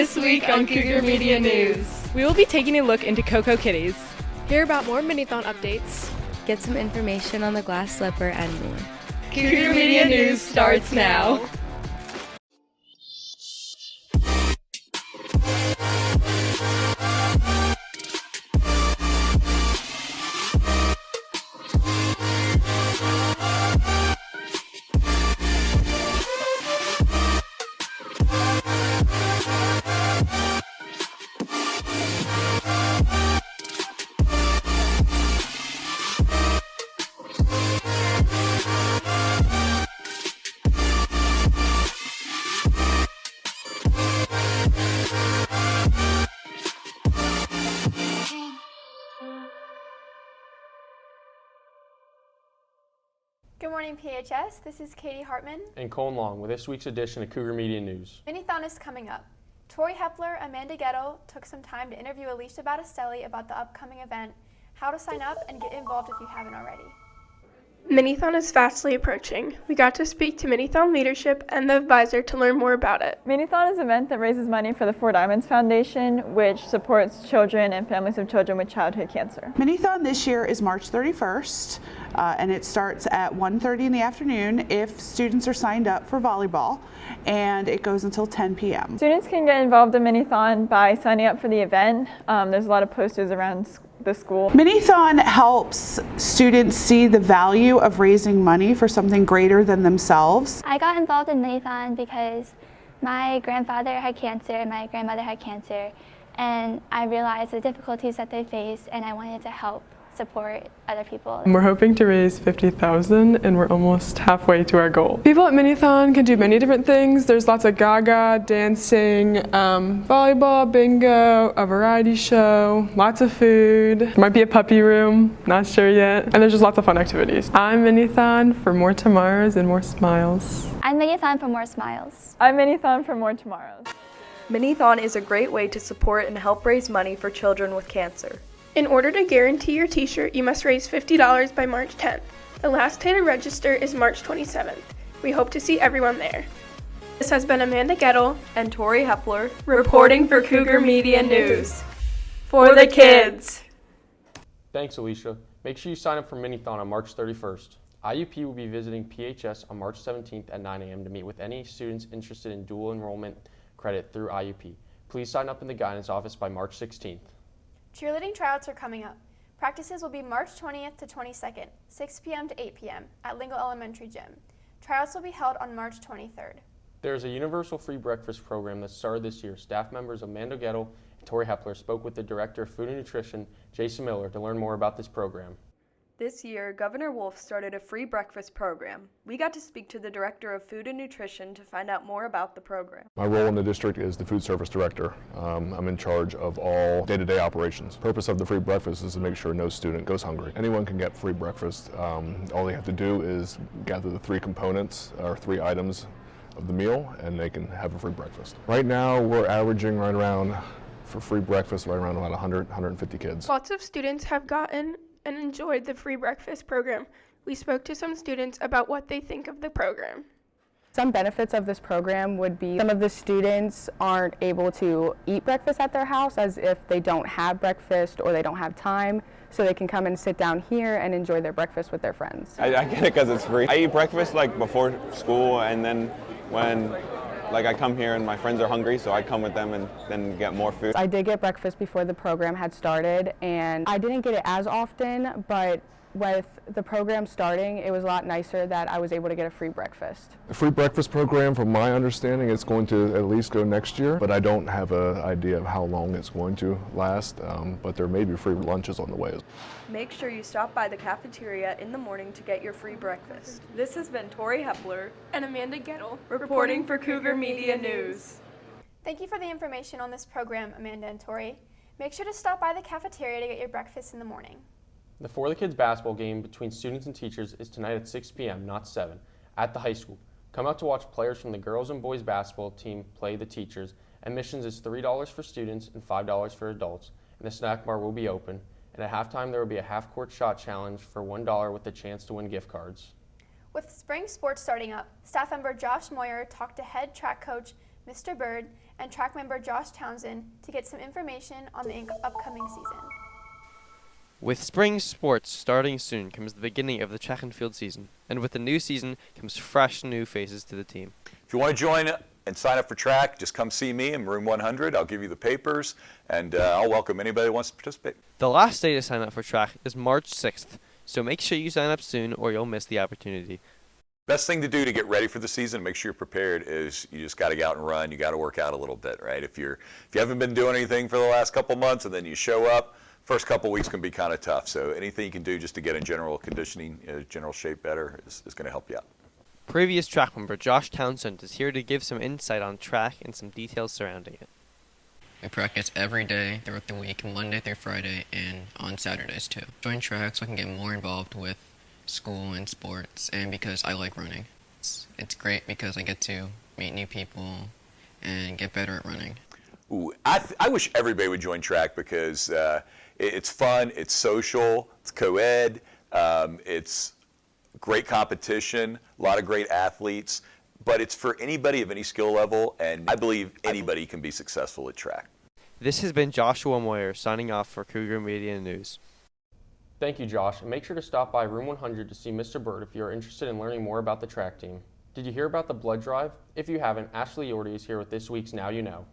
This week on Cougar Media News. We will be taking a look into Coco Kitties. Hear about more Mini Thon updates. Get some information on the glass slipper and more. Cougar Media News starts now. Good morning, PHS. This is Katie Hartman and Colton Long with this week's edition of Cougar Media News. Mini Thon is coming up. Tori Hepler, Amanda Gettle took some time to interview Alicia Battistelli about the upcoming event, how to sign up, and get involved if you haven't already. Mini Thon is fastly approaching. We got to speak to Mini Thon leadership and the advisor to learn more about it. Mini Thon is an event that raises money for the Four Diamonds Foundation, which supports children and families of children with childhood cancer. Mini Thon this year is March 31st, and it starts at 1:30 in the afternoon if students are signed up for volleyball, and it goes until 10 p.m. Students can get involved in Mini Thon by signing up for the event. There's a lot of posters around the school. Mini Thon helps students see the value of raising money for something greater than themselves. I got involved in Mini Thon because my grandfather had cancer and my grandmother had cancer, and I realized the difficulties that they face, and I wanted to help support other people. We're hoping to raise $50,000 and we're almost halfway to our goal. People at Mini Thon can do many different things. There's lots of gaga, dancing, volleyball, bingo, a variety show, lots of food. There might be a puppy room, not sure yet. And there's just lots of fun activities. I'm Mini Thon for more tomorrows and more smiles. I'm Mini Thon for more smiles. I'm Mini Thon for more tomorrows. Mini Thon is a great way to support and help raise money for children with cancer. In order to guarantee your t-shirt, you must raise $50 by March 10th. The last day to register is March 27th. We hope to see everyone there. This has been Amanda Gettle and Tori Hepler reporting for Cougar Media News. For the kids. Thanks, Alicia. Make sure you sign up for Mini Thon on March 31st. IUP will be visiting PHS on March 17th at 9 a.m. to meet with any students interested in dual enrollment credit through IUP. Please sign up in the guidance office by March 16th. Cheerleading tryouts are coming up. Practices will be March 20th to 22nd, 6 p.m. to 8 p.m. at Lingle Elementary Gym. Tryouts will be held on March 23rd. There is a universal free breakfast program that started this year. Staff members Amanda Gettle and Tori Hepler spoke with the Director of Food and Nutrition, Jason Miller, to learn more about this program. This year, Governor Wolf started a free breakfast program. We got to speak to the Director of Food and Nutrition to find out more about the program. My role in the district is the Food Service Director. I'm in charge of all day-to-day operations. The purpose of the free breakfast is to make sure no student goes hungry. Anyone can get free breakfast. All they have to do is gather the three components or three items of the meal, and they can have a free breakfast. Right now, we're averaging right around, for free breakfast, right around about 100, 150 kids. Lots of students have gotten and enjoyed the free breakfast program. We spoke to some students about what they think of the program. Some benefits of this program would be some of the students aren't able to eat breakfast at their house as if they don't have breakfast or they don't have time, so they can come and sit down here and enjoy their breakfast with their friends. I get it because it's free. I eat breakfast like before school, and then when I come here and my friends are hungry, so I come with them and then get more food. I did get breakfast before the program had started, and I didn't get it as often, but with the program starting, it was a lot nicer that I was able to get a free breakfast. The free breakfast program, from my understanding, it's going to at least go next year, but I don't have an idea of how long it's going to last, but there may be free lunches on the way. Make sure you stop by the cafeteria in the morning to get your free breakfast. This has been Tori Hepler and Amanda Gettle reporting for Cougar Media News. Thank you for the information on this program, Amanda and Tori. Make sure to stop by the cafeteria to get your breakfast in the morning. The For the Kids basketball game between students and teachers is tonight at 6 p.m., not 7, at the high school. Come out to watch players from the girls and boys basketball team play the teachers. Admissions is $3 for students and $5 for adults, and the snack bar will be open. And at halftime, there will be a half-court shot challenge for $1 with the chance to win gift cards. With spring sports starting up, staff member Josh Moyer talked to head track coach Mr. Bird, and track member Josh Townsend to get some information on the upcoming season. With spring sports starting soon comes the beginning of the track and field season, and with the new season comes fresh new faces to the team. If you want to join and sign up for track, just come see me in room 100. I'll give you the papers, and I'll welcome anybody who wants to participate. The last day to sign up for track is March 6th, so make sure you sign up soon or you'll miss the opportunity. Best thing to do to get ready for the season, make sure you're prepared, is you just got to get out and run. You got to work out a little bit, right? If you haven't been doing anything for the last couple months and then you show up, first couple weeks can be kind of tough. So anything you can do just to get in general conditioning, general shape better is going to help you out. Previous track member Josh Townsend is here to give some insight on track and some details surrounding it. I practice every day throughout the week, Monday through Friday, and on Saturdays too. Join track so I can get more involved with school and sports, and because I like running. It's great because I get to meet new people and get better at running. Ooh, I wish everybody would join track because it's fun, it's social, it's co-ed, it's great competition, a lot of great athletes, but it's for anybody of any skill level, and I believe anybody can be successful at track. This has been Joshua Moyer signing off for Cougar Media News. Thank you, Josh, and make sure to stop by room 100 to see Mr. Bird if you are interested in learning more about the track team. Did you hear about the blood drive? If you haven't, Ashley Yorty is here with this week's Now You Know.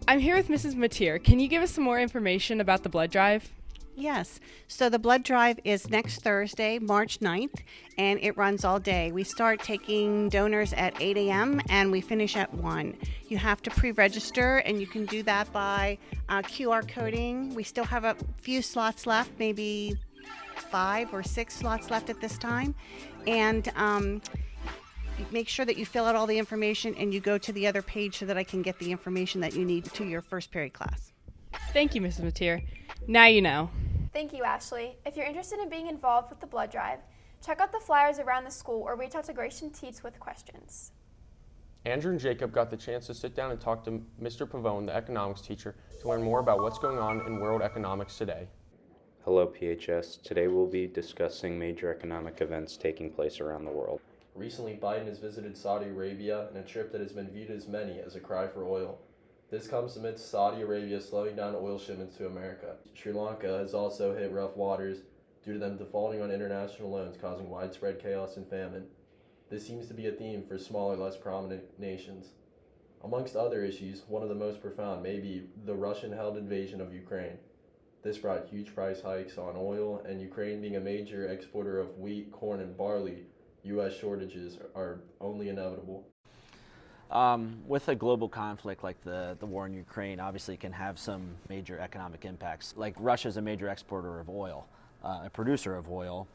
I'm here with Mrs. Mateer. Can you give us some more information about the blood drive? Yes. So the blood drive is next Thursday, March 9th, and it runs all day. We start taking donors at 8 a.m. and we finish at 1. You have to pre-register, and you can do that by QR coding. We still have a few slots left, maybe 5 or 6 slots left at this time. And make sure that you fill out all the information and you go to the other page so that I can get the information that you need to your first period class. Thank you, Mrs. Mateer. Now you know. Thank you, Ashley. If you're interested in being involved with the blood drive, check out the flyers around the school or reach out to Gratian Teets with questions. Andrew and Jacob got the chance to sit down and talk to Mr. Pavone, the economics teacher, to learn more about what's going on in world economics today. Hello, PHS. Today we'll be discussing major economic events taking place around the world. Recently, Biden has visited Saudi Arabia in a trip that has been viewed as many as a cry for oil. This comes amidst Saudi Arabia slowing down oil shipments to America. Sri Lanka has also hit rough waters due to them defaulting on international loans, causing widespread chaos and famine. This seems to be a theme for smaller, less prominent nations. Amongst other issues, one of the most profound may be the Russian-held invasion of Ukraine. This brought huge price hikes on oil, and Ukraine being a major exporter of wheat, corn, and barley, U.S. shortages are only inevitable. With a global conflict like the war in Ukraine, obviously can have some major economic impacts. Like Russia's a major exporter of oil, a producer of oil,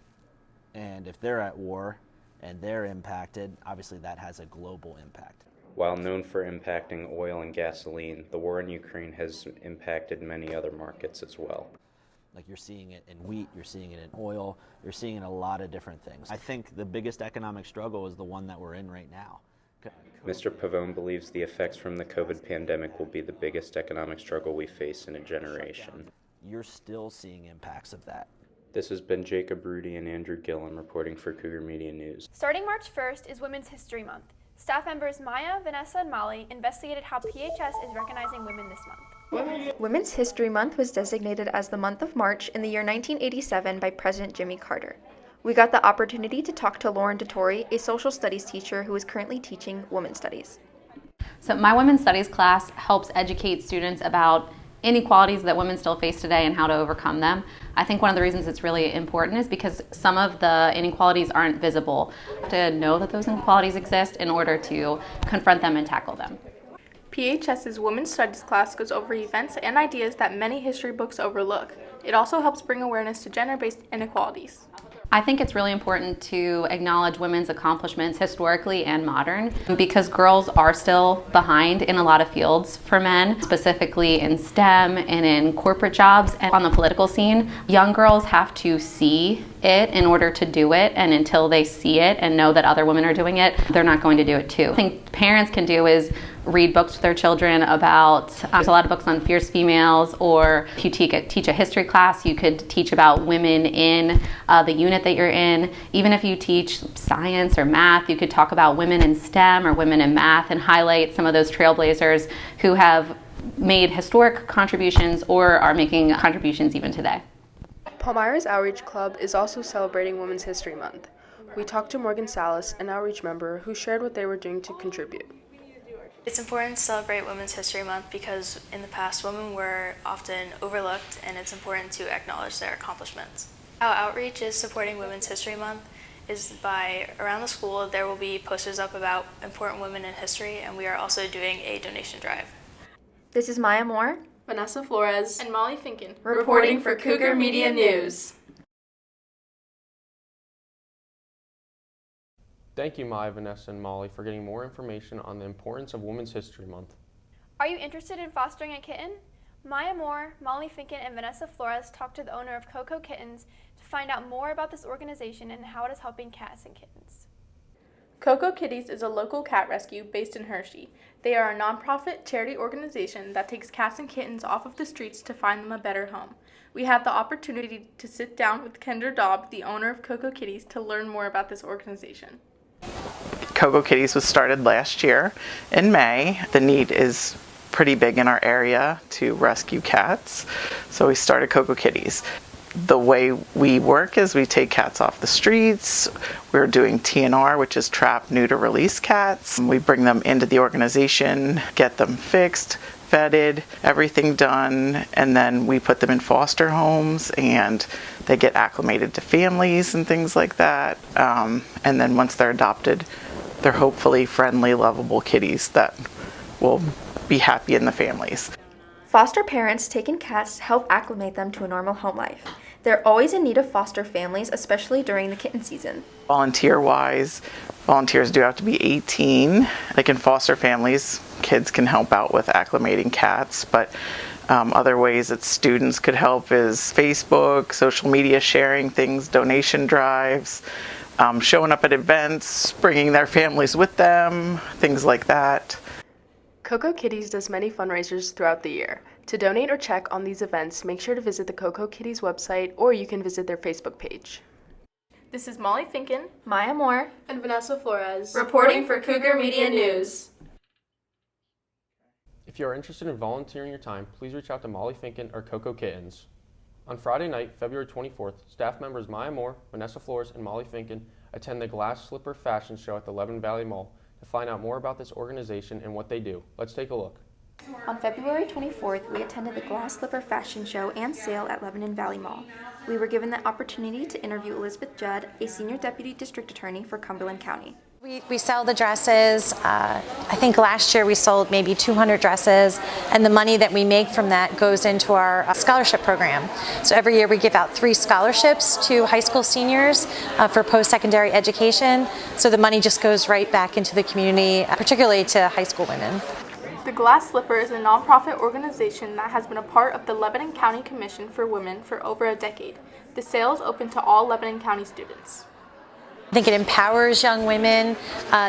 and if they're at war and they're impacted, obviously that has a global impact. While known for impacting oil and gasoline, the war in Ukraine has impacted many other markets as well. Like you're seeing it in wheat, you're seeing it in oil, you're seeing it in a lot of different things. I think the biggest economic struggle is the one that we're in right now. Mr. Pavone believes the effects from the COVID pandemic will be the biggest economic struggle we face in a generation. You're still seeing impacts of that. This has been Jacob Rudy and Andrew Gillum reporting for Cougar Media News. Starting March 1st is Women's History Month. Staff members Maya, Vanessa, and Molly investigated how PHS is recognizing women this month. Women's History Month was designated as the month of March in the year 1987 by President Jimmy Carter. We got the opportunity to talk to Lauren DeTore, a social studies teacher who is currently teaching women's studies. So my women's studies class helps educate students about inequalities that women still face today and how to overcome them. I think one of the reasons it's really important is because some of the inequalities aren't visible. You have to know that those inequalities exist in order to confront them and tackle them. PHS's Women's Studies class goes over events and ideas that many history books overlook. It also helps bring awareness to gender-based inequalities. I think it's really important to acknowledge women's accomplishments historically and modern because girls are still behind in a lot of fields for men, specifically in STEM and in corporate jobs and on the political scene. Young girls have to see it in order to do it, and until they see it and know that other women are doing it, they're not going to do it too. I think parents can do is read books to their children about, there's a lot of books on fierce females, or if you teach a history class, you could teach about women in the unit that you're in. Even if you teach science or math, you could talk about women in STEM or women in math and highlight some of those trailblazers who have made historic contributions or are making contributions even today. Palmyra's Outreach Club is also celebrating Women's History Month. We talked to Morgan Salas, an outreach member, who shared what they were doing to contribute. It's important to celebrate Women's History Month because in the past women were often overlooked, and it's important to acknowledge their accomplishments. How outreach is supporting Women's History Month is by, around the school, there will be posters up about important women in history, and we are also doing a donation drive. This is Maya Moore, Vanessa Flores, and Molly Finken, reporting for Cougar Media News. Thank you, Maya, Vanessa, and Molly, for getting more information on the importance of Women's History Month. Are you interested in fostering a kitten? Maya Moore, Molly Finken, and Vanessa Flores talked to the owner of Coco Kittens to find out more about this organization and how it is helping cats and kittens. Coco Kitties is a local cat rescue based in Hershey. They are a nonprofit charity organization that takes cats and kittens off of the streets to find them a better home. We had the opportunity to sit down with Kendra Daub, the owner of Coco Kitties, to learn more about this organization. Coco Kitties was started last year in May. The need is pretty big in our area to rescue cats, so we started Coco Kitties. The way we work is we take cats off the streets. We're doing TNR, which is trap, neuter, release cats. We bring them into the organization, get them fixed, vetted, everything done, and then we put them in foster homes and they get acclimated to families and things like that. And then once they're adopted, they're hopefully friendly, lovable kitties that will be happy in the families. Foster parents take in cats to help acclimate them to a normal home life. They're always in need of foster families, especially during the kitten season. Volunteer-wise, volunteers do have to be 18. Like in foster families, kids can help out with acclimating cats, but other ways that students could help is Facebook, social media sharing things, donation drives, showing up at events, bringing their families with them, things like that. Coco Kitties does many fundraisers throughout the year. To donate or check on these events, make sure to visit the Coco Kitties website, or you can visit their Facebook page. This is Molly Finken, Maya Moore, and Vanessa Flores, reporting for Cougar Media News. If you are interested in volunteering your time, please reach out to Molly Finken or Coco Kittens. On Friday night, February 24th, staff members Maya Moore, Vanessa Flores, and Molly Finken attend the Glass Slipper Fashion Show at the Lebanon Valley Mall to find out more about this organization and what they do. Let's take a look. On February 24th, we attended the Glass Slipper Fashion Show and Sale at Lebanon Valley Mall. We were given the opportunity to interview Elizabeth Judd, a Senior Deputy District Attorney for Cumberland County. We sell the dresses. I think last year we sold maybe 200 dresses, and the money that we make from that goes into our scholarship program. So every year we give out 3 scholarships to high school seniors for post-secondary education. So the money just goes right back into the community, particularly to high school women. The Glass Slipper is a nonprofit organization that has been a part of the Lebanon County Commission for Women for over a decade. The sale is open to all Lebanon County students. I think it empowers young women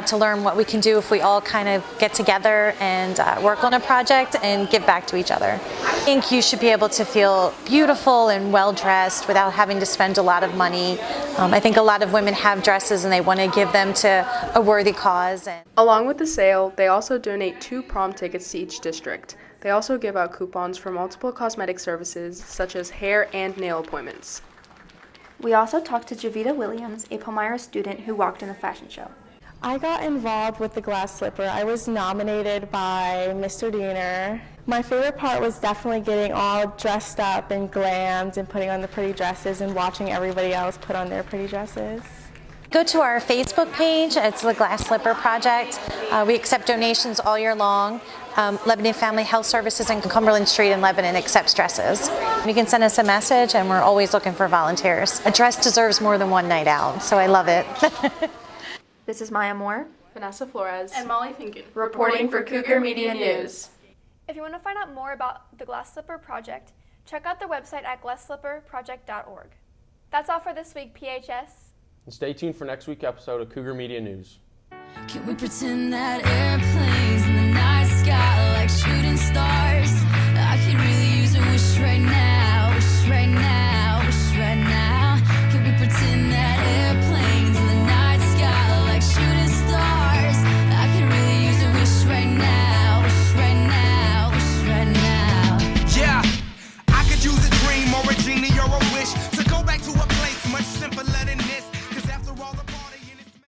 to learn what we can do if we all kind of get together and work on a project and give back to each other. I think you should be able to feel beautiful and well-dressed without having to spend a lot of money. I think a lot of women have dresses and they want to give them to a worthy cause. Along with the sale, they also donate 2 prom tickets to each district. They also give out coupons for multiple cosmetic services such as hair and nail appointments. We also talked to Javita Williams, a Palmyra student who walked in the fashion show. I got involved with the Glass Slipper. I was nominated by Mr. Diener. My favorite part was definitely getting all dressed up and glammed and putting on the pretty dresses and watching everybody else put on their pretty dresses. Go to our Facebook page. It's the Glass Slipper Project. We accept donations all year long. Lebanon Family Health Services in Cumberland Street in Lebanon accepts dresses. You can send us a message and we're always looking for volunteers. A dress deserves more than one night out, so I love it. This is Maya Moore, Vanessa Flores, and Molly Finken, reporting for Cougar Media News. If you want to find out more about the Glass Slipper Project, check out their website at glassslipperproject.org. That's all for this week, PHS. And stay tuned for next week's episode of Cougar Media News. Can we pretend that airplanes in the night sky like shooting stars?